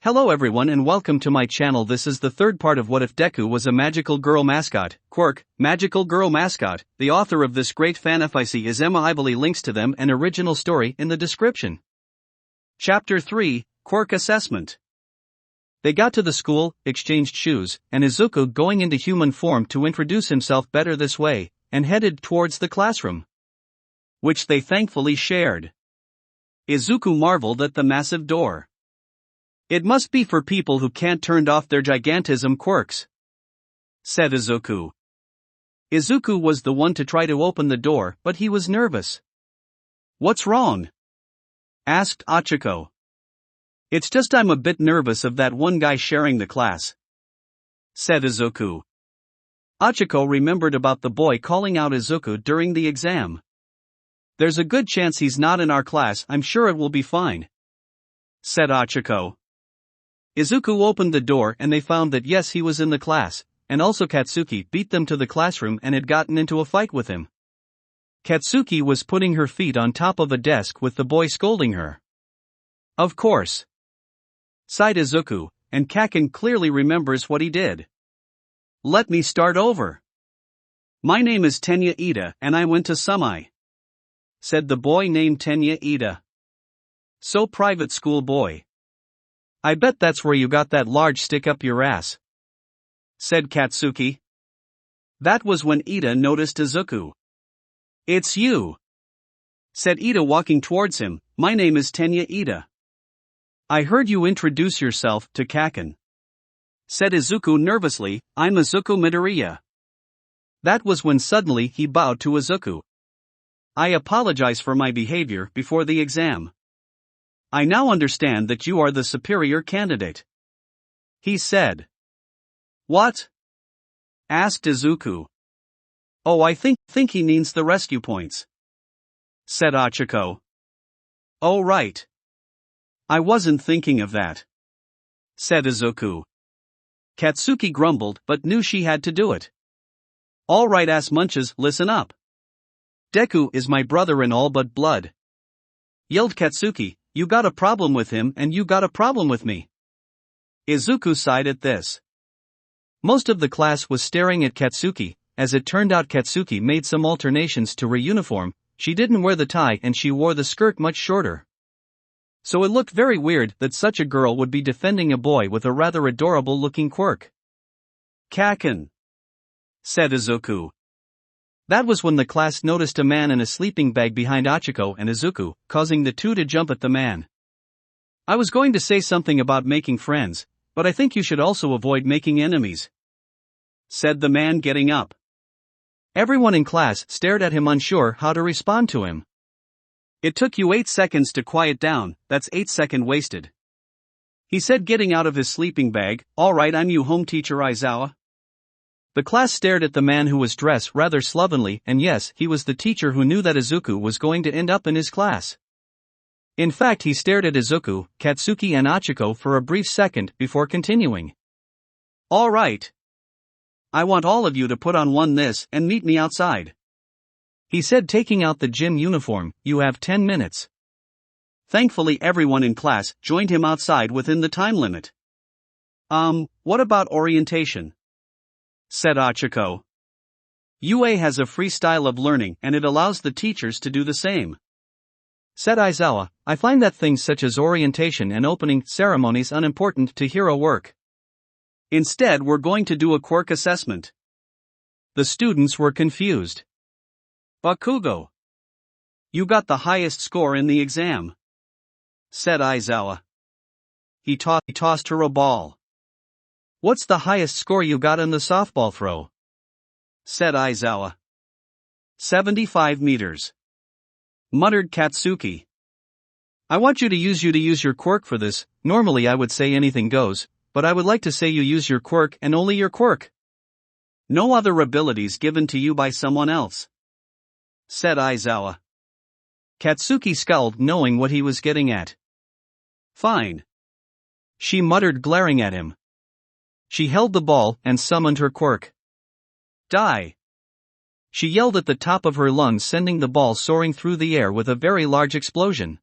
Hello everyone and welcome to my channel. This is the third part of What If Deku Was a Magical Girl Mascot, Quirk, Magical Girl Mascot. The author of this great fanfic is Emma. I believe links to them and original story in the description. Chapter 3, Quirk Assessment. They got to the school, exchanged shoes, and Izuku going into human form to introduce himself better this way, and headed towards the classroom, which they thankfully shared. Izuku marveled at the massive door. It must be for people who can't turn off their gigantism quirks, said Izuku. Izuku was the one to try to open the door, but he was nervous. What's wrong? Asked Achiko. It's just I'm a bit nervous of that one guy sharing the class, said Izuku. Achiko remembered about the boy calling out Izuku during the exam. There's a good chance he's not in our class. I'm sure it will be fine, said Achiko. Izuku opened the door and they found that yes, he was in the class, and also Katsuki beat them to the classroom and had gotten into a fight with him. Katsuki was putting her feet on top of a desk with the boy scolding her. Of course, sighed Izuku, and Kaken clearly remembers what he did. Let me start over. My name is Tenya Ida and I went to Sumai, said the boy named Tenya Ida. So private school boy. I bet that's where you got that large stick up your ass, said Katsuki. That was when Ida noticed Izuku. It's you, said Ida walking towards him. My name is Tenya Ida. I heard you introduce yourself to Kaken, said Izuku nervously. I'm Izuku Midoriya. That was when suddenly he bowed to Izuku. I apologize for my behavior before the exam. I now understand that you are the superior candidate, he said. What? Asked Izuku. Oh, I think he means the rescue points, said Achiko. Oh right. I wasn't thinking of that, said Izuku. Katsuki grumbled but knew she had to do it. All right ass munches, listen up. Deku is my brother in all but blood, yelled Katsuki. You got a problem with him and you got a problem with me. Izuku sighed at this. Most of the class was staring at Katsuki. As it turned out, Katsuki made some alterations to her uniform. She didn't wear the tie and she wore the skirt much shorter. So it looked very weird that such a girl would be defending a boy with a rather adorable looking quirk. Kaken, said Izuku. That was when the class noticed a man in a sleeping bag behind Achiko and Izuku, causing the two to jump at the man. I was going to say something about making friends, but I think you should also avoid making enemies, said the man getting up. Everyone in class stared at him unsure how to respond to him. It took you 8 seconds to quiet down, that's 8 seconds wasted, he said getting out of his sleeping bag. Alright, I'm you home teacher Aizawa. The class stared at the man who was dressed rather slovenly, and yes, he was the teacher who knew that Izuku was going to end up in his class. In fact, he stared at Izuku, Katsuki and Achiko for a brief second before continuing. All right. I want all of you to put on this and meet me outside, he said, taking out the gym uniform. You have 10 minutes. Thankfully everyone in class joined him outside within the time limit. What about orientation? Said Achiko. UA has a free style of learning and it allows the teachers to do the same, said Aizawa. I find that things such as orientation and opening ceremonies unimportant to hero work. Instead, we're going to do a quirk assessment. The students were confused. Bakugo, you got the highest score in the exam, said Aizawa. He tossed her a ball. What's the highest score you got in the softball throw? Said Aizawa. 75 meters. Muttered Katsuki. I want you to use your quirk for this. Normally I would say anything goes, but I would like to say you use your quirk and only your quirk. No other abilities given to you by someone else, said Aizawa. Katsuki scowled, knowing what he was getting at. Fine, she muttered, glaring at him. She held the ball and summoned her quirk. Die! She yelled at the top of her lungs, sending the ball soaring through the air with a very large explosion.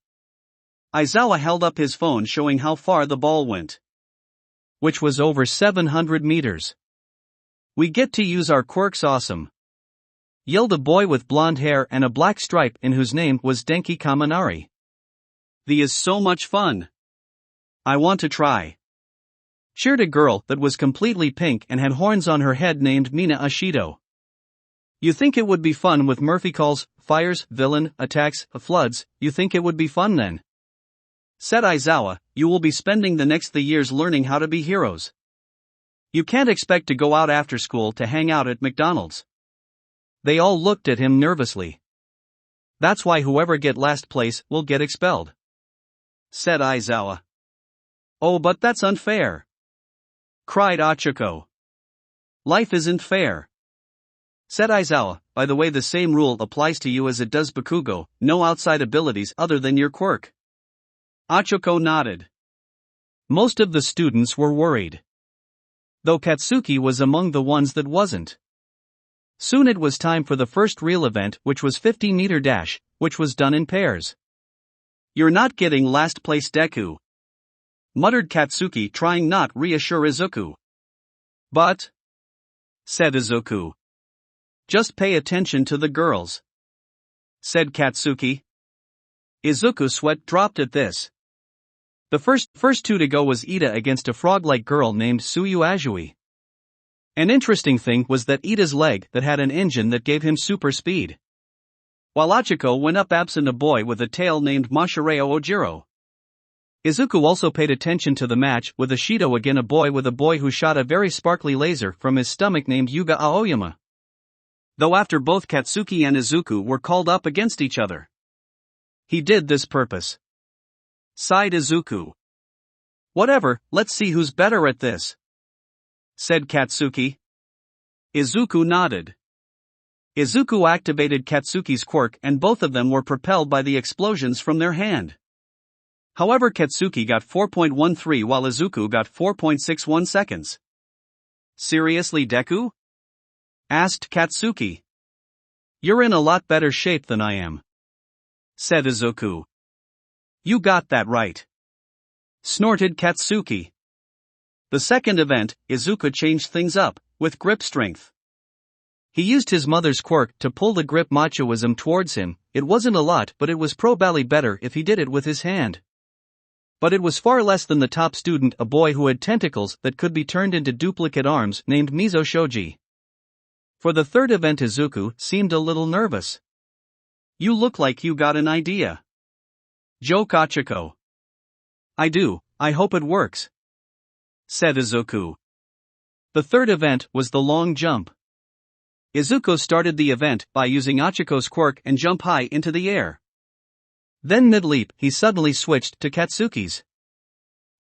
Aizawa held up his phone showing how far the ball went. which was over 700 meters. We get to use our quirks, awesome! Yelled a boy with blonde hair and a black stripe in whose name was Denki Kaminari. "The is so much fun! I want to try!" Cheered a girl that was completely pink and had horns on her head named Mina Ashido. "You think it would be fun with Murphy calls, fires, villain, attacks, floods, you think it would be fun then?" Said Aizawa, "You will be spending the next 3 years learning how to be heroes. You can't expect to go out after school to hang out at McDonald's." They all looked at him nervously. "That's why whoever get last place will get expelled," said Aizawa. "Oh, but that's unfair!" cried Ochako. "Life isn't fair," said Aizawa. "By the way, the same rule applies to you as it does Bakugo, no outside abilities other than your quirk." Ochako nodded. Most of the students were worried, though Katsuki was among the ones that wasn't. Soon it was time for the first real event, which was 50-meter dash, which was done in pairs. "You're not getting last place, Deku," muttered Katsuki, trying not reassure Izuku. "But," said Izuku. "Just pay attention to the girls," said Katsuki. Izuku's sweat dropped at this. The first two to go was Ida against a frog-like girl named Suyu Ajui. An interesting thing was that Ida's leg that had an engine that gave him super speed, while Ochako went up absent a boy with a tail named Mashireo Ojiro. Izuku also paid attention to the match with Ashido again, a boy who shot a very sparkly laser from his stomach named Yuga Aoyama. Though after both Katsuki and Izuku were called up against each other. "He did this purpose," sighed Izuku. "Whatever, let's see who's better at this," said Katsuki. Izuku nodded. Izuku activated Katsuki's quirk and both of them were propelled by the explosions from their hand. However, Katsuki got 4.13 while Izuku got 4.61 seconds. "Seriously, Deku?" asked Katsuki. "You're in a lot better shape than I am," said Izuku. "You got that right," snorted Katsuki. The second event, Izuku changed things up, with grip strength. He used his mother's quirk to pull the grip machoism towards him. It wasn't a lot, but it was probably better if he did it with his hand. But it was far less than the top student, a boy who had tentacles that could be turned into duplicate arms named Mizo Shoji. For the third event, Izuku seemed a little nervous. "You look like you got an idea," joked Ochako. "I do, I hope it works," said Izuku. The third event was the long jump. Izuku started the event by using Ochiko's quirk and jump high into the air. Then mid-leap, he suddenly switched to Katsuki's.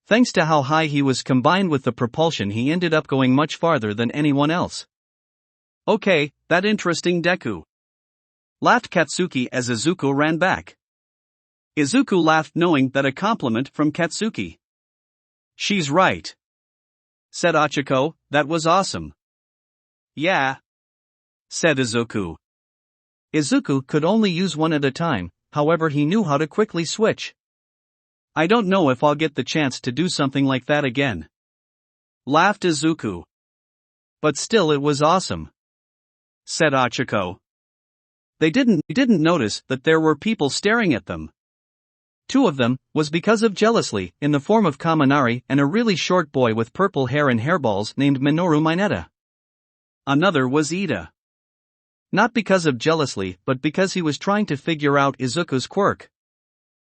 Thanks to how high he was combined with the propulsion, he ended up going much farther than anyone else. "Okay, that interesting, Deku," laughed Katsuki as Izuku ran back. Izuku laughed knowing that a compliment from Katsuki. "She's right," said Ochako, "that was awesome." "Yeah," said Izuku. Izuku could only use one at a time, however he knew how to quickly switch. "I don't know if I'll get the chance to do something like that again," laughed Izuku. "But still it was awesome," said Ochako. They didn't notice that there were people staring at them. Two of them was because of jealousy, in the form of Kaminari and a really short boy with purple hair and hairballs named Minoru Mineta. Another was Ida. Not because of jealousy, but because he was trying to figure out Izuku's quirk.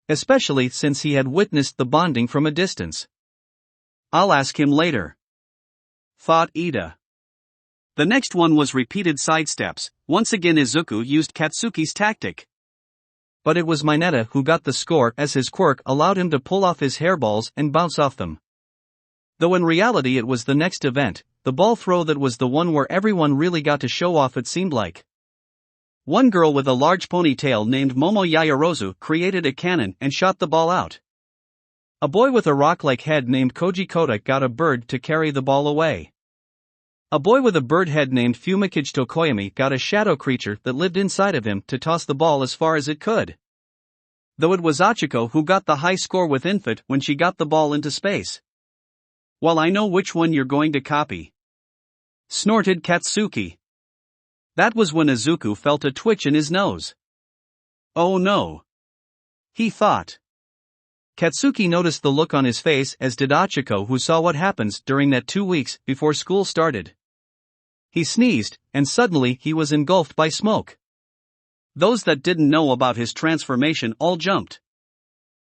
Especially since he had witnessed the bonding from a distance. "I'll ask him later," thought Ida. The next one was repeated sidesteps. Once again Izuku used Katsuki's tactic. But it was Mineta who got the score, as his quirk allowed him to pull off his hairballs and bounce off them. Though in reality it was the next event, the ball throw, that was the one where everyone really got to show off, it seemed like. One girl with a large ponytail named Momo Yayarozu created a cannon and shot the ball out. A boy with a rock-like head named Koji Kota got a bird to carry the ball away. A boy with a bird head named Fumikage Tokoyami got a shadow creature that lived inside of him to toss the ball as far as it could. Though it was Ochako who got the high score with Infant when she got the ball into space. Well, I know which one you're going to copy, snorted Katsuki. That was when Izuku felt a twitch in his nose. Oh no, he thought. Katsuki noticed the look on his face, as did Achiko, who saw what happens during that 2 weeks before school started. He sneezed, and suddenly he was engulfed by smoke. Those that didn't know about his transformation all jumped.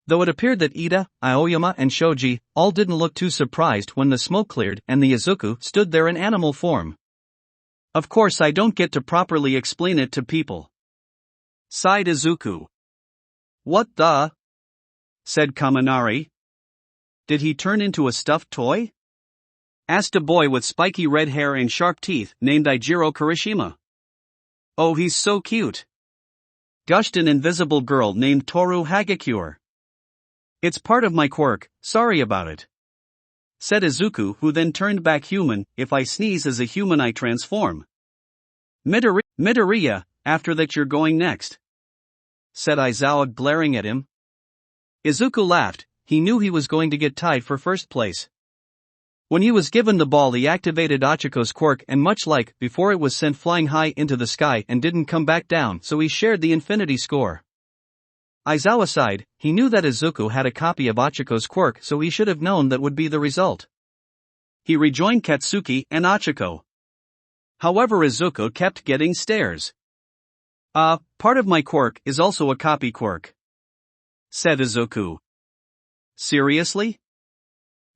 Though it appeared that Ida, Aoyama and Shoji all didn't look too surprised when the smoke cleared and the Izuku stood there in animal form. Of course I don't get to properly explain it to people, sighed Izuku. What the? Said Kaminari. Did he turn into a stuffed toy? Asked a boy with spiky red hair and sharp teeth named Ijiro Kirishima. Oh, he's so cute, gushed an invisible girl named Toru Hagakure. It's part of my quirk, sorry about it, said Izuku, who then turned back human. If I sneeze as a human I transform. Midoriya, after that you're going next, said Aizawa, glaring at him. Izuku laughed. He knew he was going to get tied for first place. When he was given the ball he activated Achiko's quirk, and much like before, it was sent flying high into the sky and didn't come back down, so he shared the infinity score. Aizawa sighed. He knew that Izuku had a copy of Achiko's quirk, so he should have known that would be the result. He rejoined Katsuki and Achiko. However, Izuku kept getting stares. Part of my quirk is also a copy quirk, said Izuku. Seriously?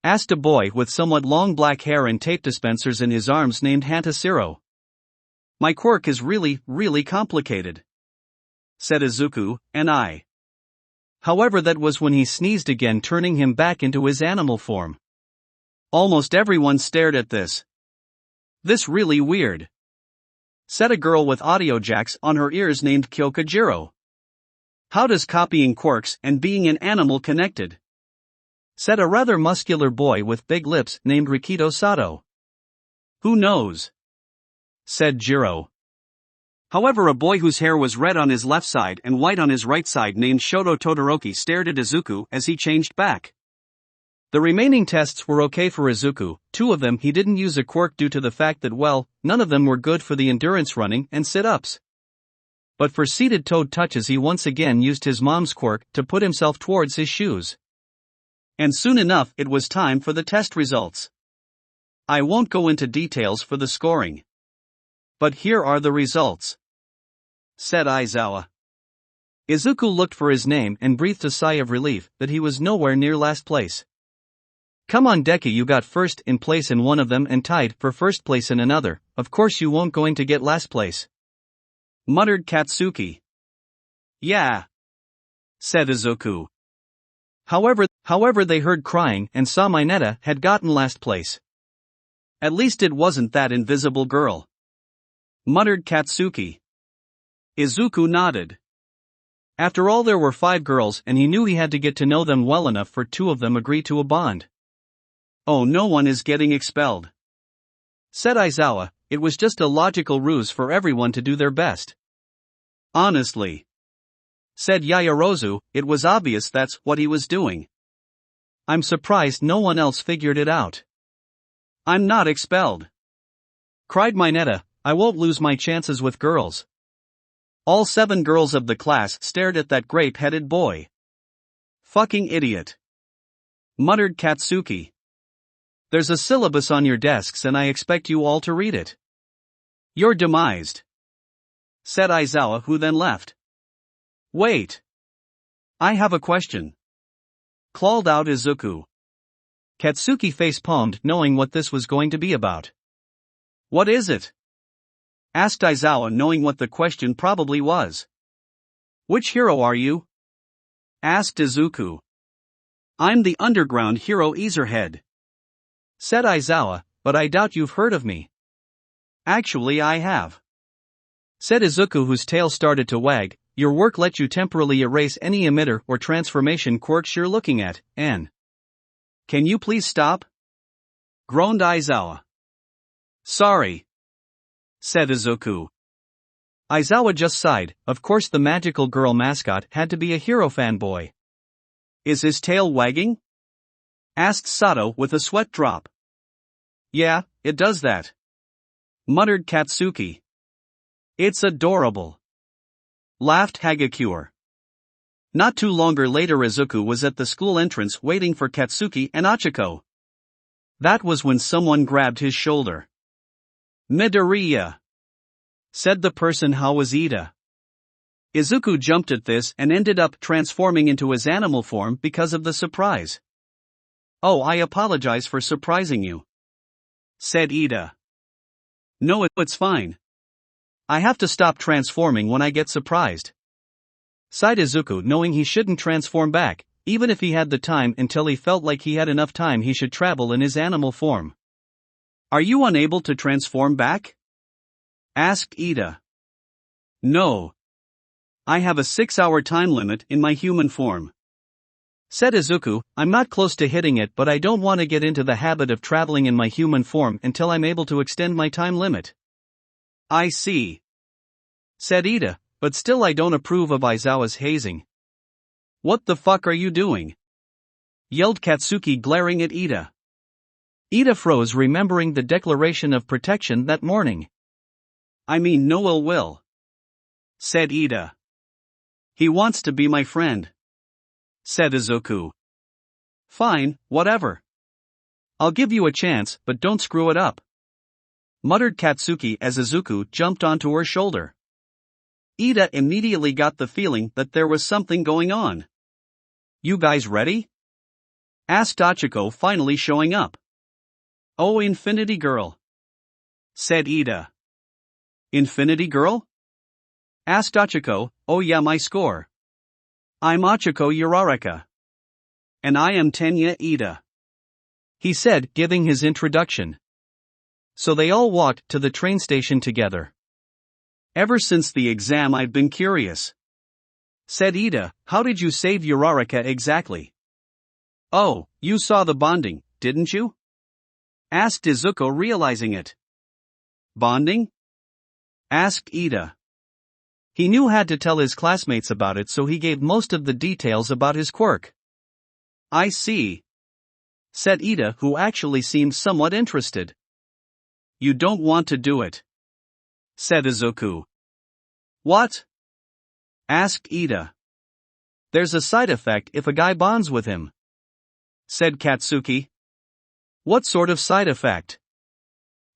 Asked a boy with somewhat long black hair and tape dispensers in his arms named Hantashiro. My quirk is really, really complicated, said Izuku, and I. However, that was when he sneezed again, turning him back into his animal form. Almost everyone stared at this. This really weird, said a girl with audio jacks on her ears named Kyokajiro. How does copying quirks and being an animal connected? Said a rather muscular boy with big lips named Rikito Sato. Who knows? Said Jiro. However, a boy whose hair was red on his left side and white on his right side named Shoto Todoroki stared at Izuku as he changed back. The remaining tests were okay for Izuku. 2 of them he didn't use a quirk due to the fact that, well, none of them were good for the endurance running and sit-ups. But for seated toad touches he once again used his mom's quirk to put himself towards his shoes. And soon enough it was time for the test results. I won't go into details for the scoring, but here are the results, said Aizawa. Izuku looked for his name and breathed a sigh of relief that he was nowhere near last place. Come on Deku, you got first in place in one of them and tied for first place in another, of course you won't going to get last place, muttered Katsuki. Yeah, said Izuku. However, they heard crying and saw Mineta had gotten last place. At least it wasn't that invisible girl, muttered Katsuki. Izuku nodded. After all, there were 5 girls and he knew he had to get to know them well enough for 2 of them agree to a bond. Oh, no one is getting expelled, said Aizawa. It was just a logical ruse for everyone to do their best. Honestly, said Yaoyorozu, it was obvious that's what he was doing. I'm surprised no one else figured it out. I'm not expelled, cried Mineta. I won't lose my chances with girls. All 7 girls of the class stared at that grape-headed boy. Fucking idiot, muttered Katsuki. There's a syllabus on your desks and I expect you all to read it. You're demised, said Aizawa, who then left. Wait. I have a question, called out Izuku. Katsuki face-palmed, knowing what this was going to be about. What is it? Asked Aizawa, knowing what the question probably was. Which hero are you? Asked Izuku. I'm the underground hero Ezerhead, said Aizawa, but I doubt you've heard of me. Actually I have, said Izuku, whose tail started to wag. Your work let you temporarily erase any emitter or transformation quirks you're looking at, and... Can you please stop? Groaned Aizawa. Sorry, said Izuku. Aizawa just sighed. Of course the magical girl Mascot had to be a hero fanboy. Is his tail wagging? asked Sato with a sweat drop. Yeah, it does that, muttered Katsuki. It's adorable, laughed Hagakure. Not too longer later Izuku was at the school entrance waiting for Katsuki and Achiko. That was when someone grabbed his shoulder. Midoriya, said the person. How was Ida? Izuku jumped at this and ended up transforming into his animal form because of the surprise. Oh, I apologize for surprising you, said Ida. No, it's fine. I have to stop transforming when I get surprised, sighed Izuku, knowing he shouldn't transform back, even if he had the time, until he felt like he had enough time he should travel in his animal form. Are you unable to transform back? Asked Ida. No. I have a 6-hour time limit in my human form, said Izuku. I'm not close to hitting it, but I don't want to get into the habit of traveling in my human form until I'm able to extend my time limit. I see, said Ida, but still I don't approve of Aizawa's hazing. What the fuck are you doing? Yelled Katsuki, glaring at Ida. Ida froze, remembering the declaration of protection that morning. I mean no ill will, said Ida. He wants to be my friend, said Izuku. Fine, whatever. I'll give you a chance, but don't screw it up, muttered Katsuki as Izuku jumped onto her shoulder. Ida immediately got the feeling that there was something going on. You guys ready? Asked Achiko, finally showing up. Oh, Infinity Girl, said Ida. Infinity Girl? Asked Achiko. Oh yeah, my score. I'm Achiko Uraraka. And I am Tenya Ida, he said, giving his introduction. So they all walked to the train station together. Ever since the exam I've been curious, said Ida. How did you save Uraraka exactly? Oh, you saw the bonding, didn't you? Asked Izuku, realizing it. Bonding? Asked Ida. He knew had to tell his classmates about it, so he gave most of the details about his quirk. I see, said Ida, who actually seemed somewhat interested. You don't want to do it, said Izuku. What? Asked Ida. There's a side effect if a guy bonds with him, said Katsuki. What sort of side effect?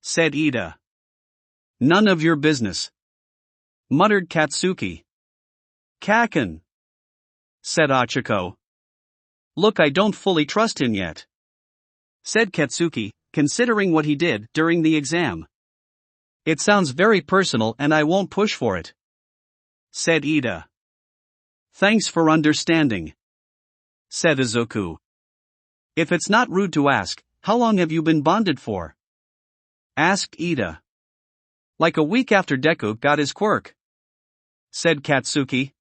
Said Ida. None of your business, muttered Katsuki. Kaken, said Achiko. Look, I don't fully trust him yet, said Katsuki, considering what he did during the exam. It sounds very personal and I won't push for it, said Ida. Thanks for understanding, said Izuku. If it's not rude to ask, how long have you been bonded for? Asked Ida. Like a week after Deku got his quirk, said Katsuki.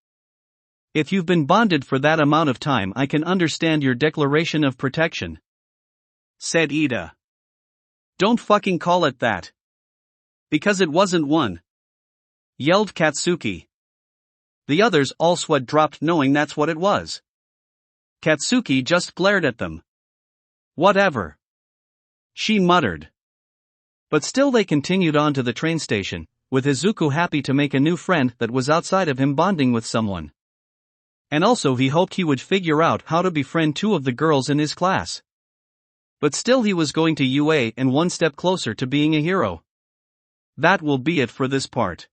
If you've been bonded for that amount of time, I can understand your declaration of protection, said Ida. Don't fucking call it that. Because it wasn't one, yelled Katsuki. The others all sweat dropped, knowing that's what it was. Katsuki just glared at them. Whatever, she muttered. But still they continued on to the train station, with Izuku happy to make a new friend that was outside of him bonding with someone. And also he hoped he would figure out how to befriend 2 of the girls in his class. But still he was going to UA and one step closer to being a hero. That will be it for this part.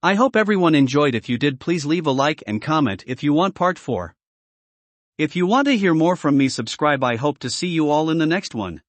I hope everyone enjoyed. If you did, please leave a like and comment if you want part 4. If you want to hear more from me, subscribe. I hope to see you all in the next one.